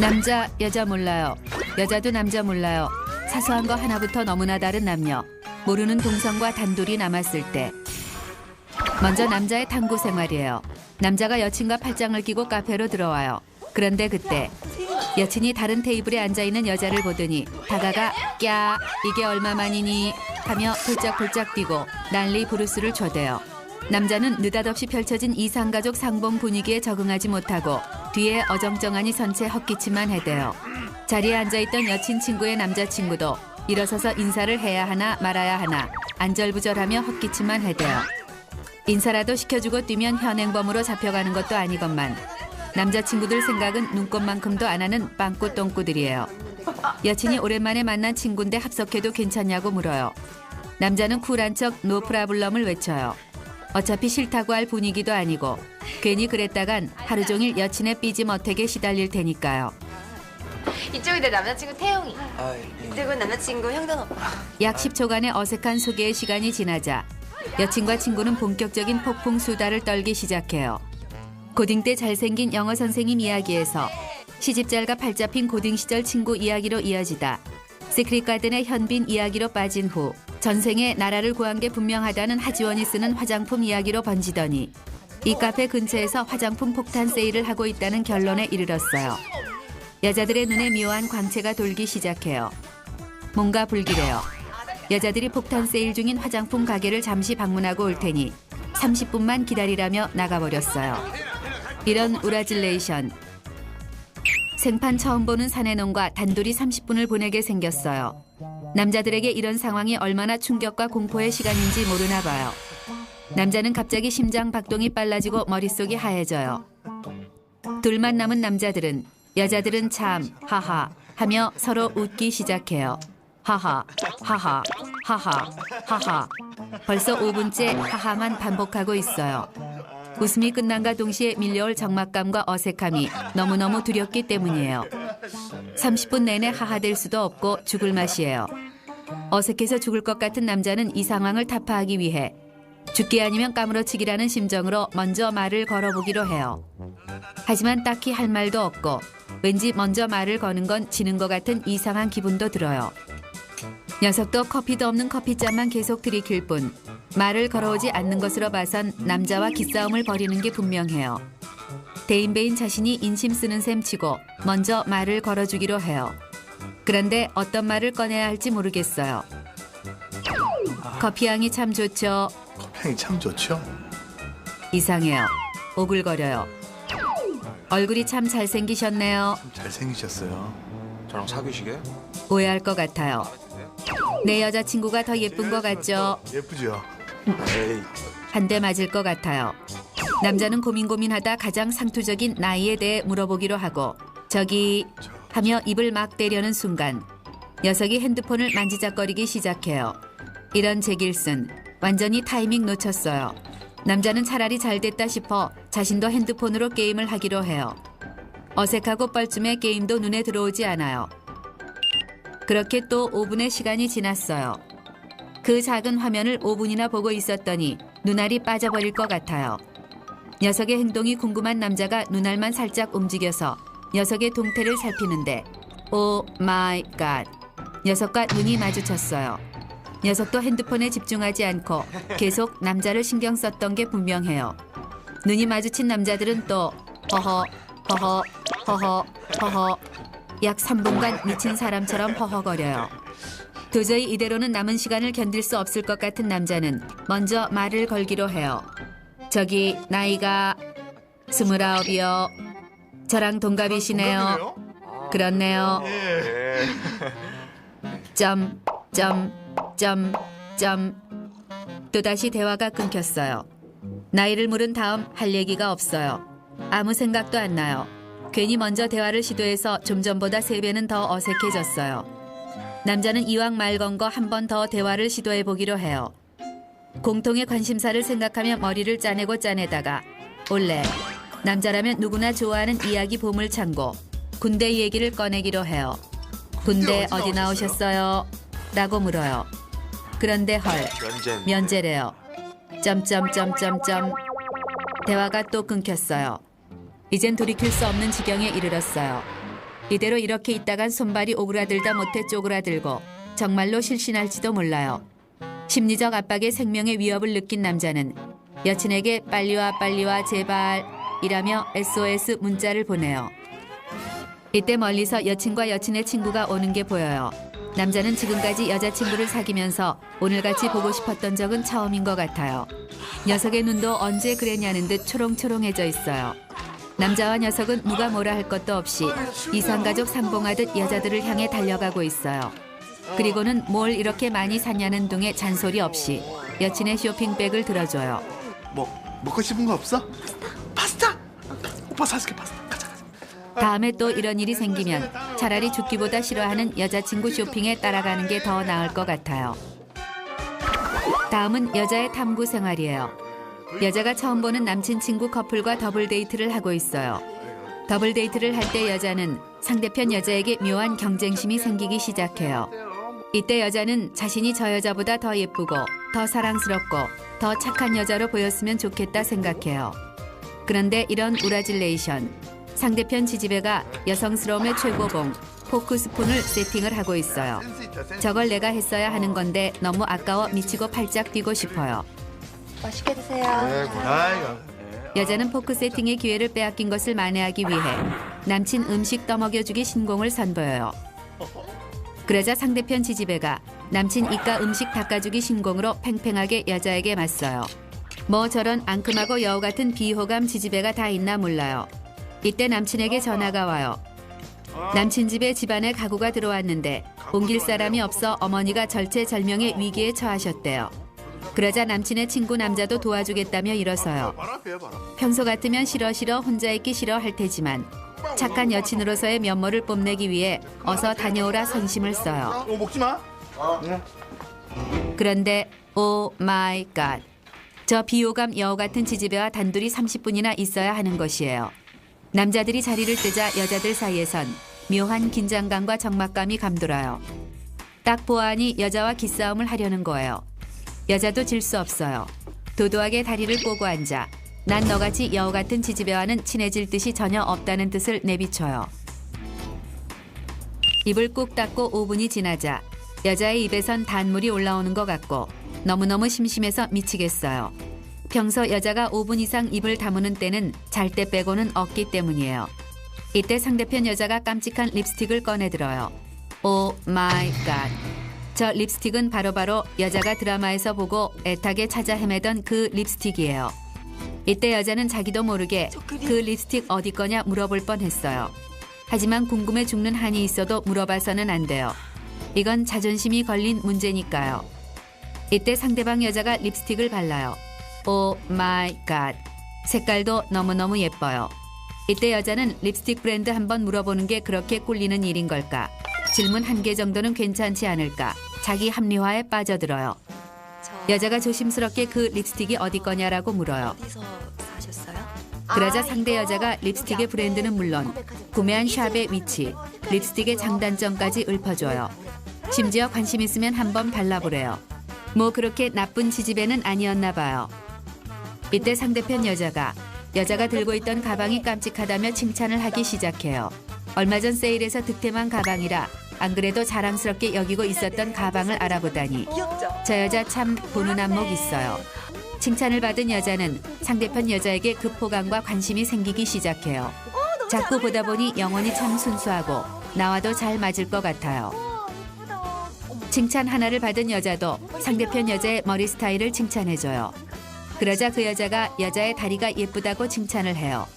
남자, 여자 몰라요. 여자도 남자 몰라요. 사소한 거 하나부터 너무나 다른 남녀. 모르는 동성과 단둘이 남았을 때. 먼저 남자의 탐구 생활이에요. 남자가 여친과 팔짱을 끼고 카페로 들어와요. 그런데 그때 여친이 다른 테이블에 앉아있는 여자를 보더니 다가가 꺄 이게 얼마만이니 하며 폴짝폴짝 뛰고 난리 부르스를 cho대요. 남자는 느닷없이 펼쳐진 이상가족 상봉 분위기에 적응하지 못하고 뒤에 어정쩡하니 선 채 헛기침만 해대요. 자리에 앉아있던 여친 친구의 남자친구도 일어서서 인사를 해야 하나 말아야 하나 안절부절하며 헛기침만 해대요. 인사라도 시켜주고 뛰면 현행범으로 잡혀가는 것도 아니건만 남자친구들 생각은 눈꼽만큼도 안 하는 빵꾸똥꾸들이에요. 여친이 오랜만에 만난 친구인데 합석해도 괜찮냐고 물어요. 남자는 쿨한 척 노프라블럼을 외쳐요. 어차피 싫다고 할 분위기도 아니고 괜히 그랬다간 하루 종일 여친의 삐짐어택에 시달릴 테니까요. 이쪽이 내 남자친구 태용이. 예. 이쪽은 남자친구 형돈 오빠. 약 10초간의 어색한 소개의 시간이 지나자 여친과 친구는 본격적인 폭풍 수다를 떨기 시작해요. 고딩 때 잘생긴 영어 선생님 이야기에서 시집잘가 팔잡힌 고딩 시절 친구 이야기로 이어지다 시크릿 가든의 현빈 이야기로 빠진 후 전생에 나라를 구한 게 분명하다는 하지원이 쓰는 화장품 이야기로 번지더니 이 카페 근처에서 화장품 폭탄 세일을 하고 있다는 결론에 이르렀어요. 여자들의 눈에 묘한 광채가 돌기 시작해요. 뭔가 불길해요. 여자들이 폭탄 세일 중인 화장품 가게를 잠시 방문하고 올 테니 30분만 기다리라며 나가버렸어요. 이런 우라질레이션. 생판 처음 보는 사내놈과 단둘이 30분을 보내게 생겼어요. 남자들에게 이런 상황이 얼마나 충격과 공포의 시간인지 모르나 봐요. 남자는 갑자기 심장 박동이 빨라지고 머릿속이 하얘져요. 둘만 남은 남자들은 여자들은 참 하하 하며 서로 웃기 시작해요. 하하 하하 하하 하하. 벌써 5분째 하하만 반복하고 있어요. 웃음이 끝난과 동시에 밀려올 적막감과 어색함이 너무너무 두렵기 때문이에요. 30분 내내 하하될 수도 없고 죽을 맛이에요. 어색해서 죽을 것 같은 남자는 이 상황을 타파하기 위해 죽기 아니면 까무러치기라는 심정으로 먼저 말을 걸어보기로 해요. 하지만 딱히 할 말도 없고 왠지 먼저 말을 거는 건 지는 것 같은 이상한 기분도 들어요. 녀석도 커피도 없는 커피잔만 계속 들이킬 뿐 말을 걸어오지 않는 것으로 봐선 남자와 기싸움을 벌이는 게 분명해요. 대인배인 자신이 인심 쓰는 셈 치고 먼저 말을 걸어주기로 해요. 그런데 어떤 말을 꺼내야 할지 모르겠어요. 커피향이 참 좋죠. 커피향이 참 좋죠? 이상해요. 오글거려요. 얼굴이 참 잘생기셨네요. 잘생기셨어요. 저랑 사귀시게? 오해할 것 같아요. 내 여자친구가 더 예쁜 것 같죠? 예쁘죠? 에이. 한 대 맞을 것 같아요. 남자는 고민하다 가장 상투적인 나이에 대해 물어보기로 하고 저기 하며 입을 막 대려는 순간 녀석이 핸드폰을 만지작거리기 시작해요. 이런 제길슨 완전히 타이밍 놓쳤어요. 남자는 차라리 잘 됐다 싶어 자신도 핸드폰으로 게임을 하기로 해요. 어색하고 뻘쭘해 게임도 눈에 들어오지 않아요. 그렇게 또 5분의 시간이 지났어요. 그 작은 화면을 5분이나 보고 있었더니 눈알이 빠져버릴 것 같아요. 녀석의 행동이 궁금한 남자가 눈알만 살짝 움직여서 녀석의 동태를 살피는데 오 마이 갓. 녀석과 눈이 마주쳤어요. 녀석도 핸드폰에 집중하지 않고 계속 남자를 신경 썼던 게 분명해요. 눈이 마주친 남자들은 또 허허 허허 허허 허허 약 3분간 미친 사람처럼 허허거려요. 도저히 이대로는 남은 시간을 견딜 수 없을 것 같은 남자는 먼저 말을 걸기로 해요. 저기 나이가 29이요. 저랑 동갑이시네요. 그렇네요. 점. 또다시 대화가 끊겼어요. 나이를 물은 다음 할 얘기가 없어요. 아무 생각도 안 나요. 괜히 먼저 대화를 시도해서 좀 전보다 3배는 더 어색해졌어요. 남자는 이왕 말 건 거 한 번 더 대화를 시도해보기로 해요. 공통의 관심사를 생각하며 머리를 짜내고 짜내다가 원래 남자라면 누구나 좋아하는 이야기 보물창고 군대 얘기를 꺼내기로 해요. 군대 어디 나오셨어요? 라고 물어요. 그런데 헐 면제래요. 점점점점점 대화가 또 끊겼어요. 이젠 돌이킬 수 없는 지경에 이르렀어요. 이대로 이렇게 있다간 손발이 오그라들다 못해 쪼그라들고 정말로 실신할지도 몰라요. 심리적 압박에 생명의 위협을 느낀 남자는 여친에게 빨리 와 제발 이라며 SOS 문자를 보내요. 이때 멀리서 여친과 여친의 친구가 오는 게 보여요. 남자는 지금까지 여자친구를 사귀면서 오늘같이 보고 싶었던 적은 처음인 것 같아요. 녀석의 눈도 언제 그랬냐는 듯 초롱초롱해져 있어요. 남자와 녀석은 누가 뭐라 할 것도 없이 이상가족 상봉하듯 여자들을 향해 달려가고 있어요. 그리고는 뭘 이렇게 많이 샀냐는 둥에 잔소리 없이 여친의 쇼핑백을 들어줘요. 먹고 싶은 거 없어? 파스타. 오빠 사줄게 파스타. 가자. 다음에 또 이런 일이 생기면 차라리 죽기보다 싫어하는 여자친구 쇼핑에 따라가는 게 더 나을 것 같아요. 다음은 여자의 탐구 생활이에요. 여자가 처음 보는 남친 친구 커플과 더블 데이트를 하고 있어요. 더블 데이트를 할 때 여자는 상대편 여자에게 묘한 경쟁심이 생기기 시작해요. 이때 여자는 자신이 저 여자보다 더 예쁘고 더 사랑스럽고 더 착한 여자로 보였으면 좋겠다 생각해요. 그런데 이런 우라질레이션, 상대편 지지배가 여성스러움의 최고봉 포크 스푼을 세팅을 하고 있어요. 저걸 내가 했어야 하는 건데 너무 아까워 미치고 팔짝 뛰고 싶어요. 맛있게 드세요. 아이고. 여자는 포크 세팅의 기회를 빼앗긴 것을 만회하기 위해 남친 음식 떠먹여주기 신공을 선보여요. 그러자 상대편 지지배가 남친 이까 음식 닦아주기 신공으로 팽팽하게 여자에게 맞서요. 뭐 저런 앙큼하고 여우 같은 비호감 지지배가 다 있나 몰라요. 이때 남친에게 전화가 와요. 남친 집에 집안에 가구가 들어왔는데 옮길 사람이 없어 어머니가 절체절명의 위기에 처하셨대요. 그러자 남친의 친구 남자도 도와주겠다며 일어서요. 평소 같으면 싫어 혼자 있기 싫어 할 테지만 착한 여친으로서의 면모를 뽐내기 위해 어서 다녀오라 선심을 써요. 먹지 마. 그런데 오 마이 갓. 저 비호감 여우 같은 지지배와 단둘이 30분이나 있어야 하는 것이에요. 남자들이 자리를 뜨자 여자들 사이에선 묘한 긴장감과 적막감이 감돌아요. 딱 보아하니 여자와 기싸움을 하려는 거예요. 여자도 질 수 없어요. 도도하게 다리를 꼬고 앉아 난 너같이 여우 같은 지지배와는 친해질 뜻이 전혀 없다는 뜻을 내비쳐요. 입을 꾹 닫고 5분이 지나자 여자의 입에선 단물이 올라오는 것 같고 너무너무 심심해서 미치겠어요. 평소 여자가 5분 이상 입을 다무는 때는 잘 때 빼고는 없기 때문이에요. 이때 상대편 여자가 깜찍한 립스틱을 꺼내들어요. 오 마이 갓. 저 립스틱은 바로바로 여자가 드라마에서 보고 애타게 찾아 헤매던 그 립스틱이에요. 이때 여자는 자기도 모르게 그 립스틱 어디 거냐 물어볼 뻔했어요. 하지만 궁금해 죽는 한이 있어도 물어봐서는 안 돼요. 이건 자존심이 걸린 문제니까요. 이때 상대방 여자가 립스틱을 발라요. 오 마이 갓. 색깔도 너무너무 예뻐요. 이때 여자는 립스틱 브랜드 한번 물어보는 게 그렇게 꿀리는 일인 걸까? 질문 한 개 정도는 괜찮지 않을까? 자기 합리화에 빠져들어요. 여자가 조심스럽게 그 립스틱이 어디 거냐라고 물어요. 어디서 사셨어요? 그러자 상대 여자가 립스틱의 브랜드는 물론 구매한 샵의 위치, 립스틱의 장단점까지 읊어줘요. 심지어 관심 있으면 한번 발라보래요. 뭐 그렇게 나쁜 지지배는 아니었나 봐요. 이때 상대편 여자가 들고 있던 가방이 깜찍하다며 칭찬을 하기 시작해요. 얼마 전 세일에서 득템한 가방이라 안 그래도 자랑스럽게 여기고 있었던 가방을 알아보다니 저 여자 참 보는 안목 있어요. 칭찬을 받은 여자는 상대편 여자에게 급호감과 관심이 생기기 시작해요. 자꾸 보다 보니 영혼이 참 순수하고 나와도 잘 맞을 것 같아요. 칭찬 하나를 받은 여자도 상대편 여자의 머리 스타일을 칭찬해줘요. 그러자 그 여자가 여자의 다리가 예쁘다고 칭찬을 해요.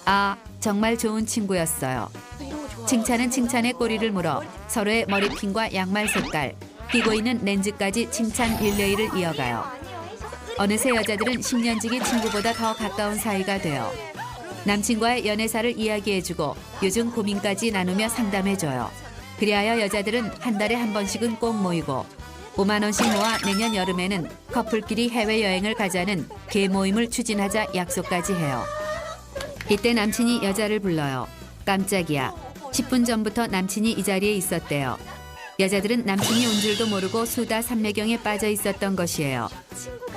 아, 정말 좋은 친구였어요. 칭찬은 칭찬의 꼬리를 물어 서로의 머리핀과 양말 색깔, 끼고 있는 렌즈까지 칭찬 릴레이를 이어가요. 어느새 여자들은 10년지기 친구보다 더 가까운 사이가 돼요. 남친과의 연애사를 이야기해주고 요즘 고민까지 나누며 상담해줘요. 그리하여 여자들은 한 달에 한 번씩은 꼭 모이고 5만 원씩 모아 내년 여름에는 커플끼리 해외여행을 가자는 개모임을 추진하자 약속까지 해요. 이때 남친이 여자를 불러요. 깜짝이야. 10분 전부터 남친이 이 자리에 있었대요. 여자들은 남친이 온 줄도 모르고 수다 삼매경에 빠져 있었던 것이에요.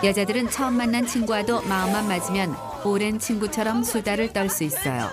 여자들은 처음 만난 친구와도 마음만 맞으면 오랜 친구처럼 수다를 떨 수 있어요.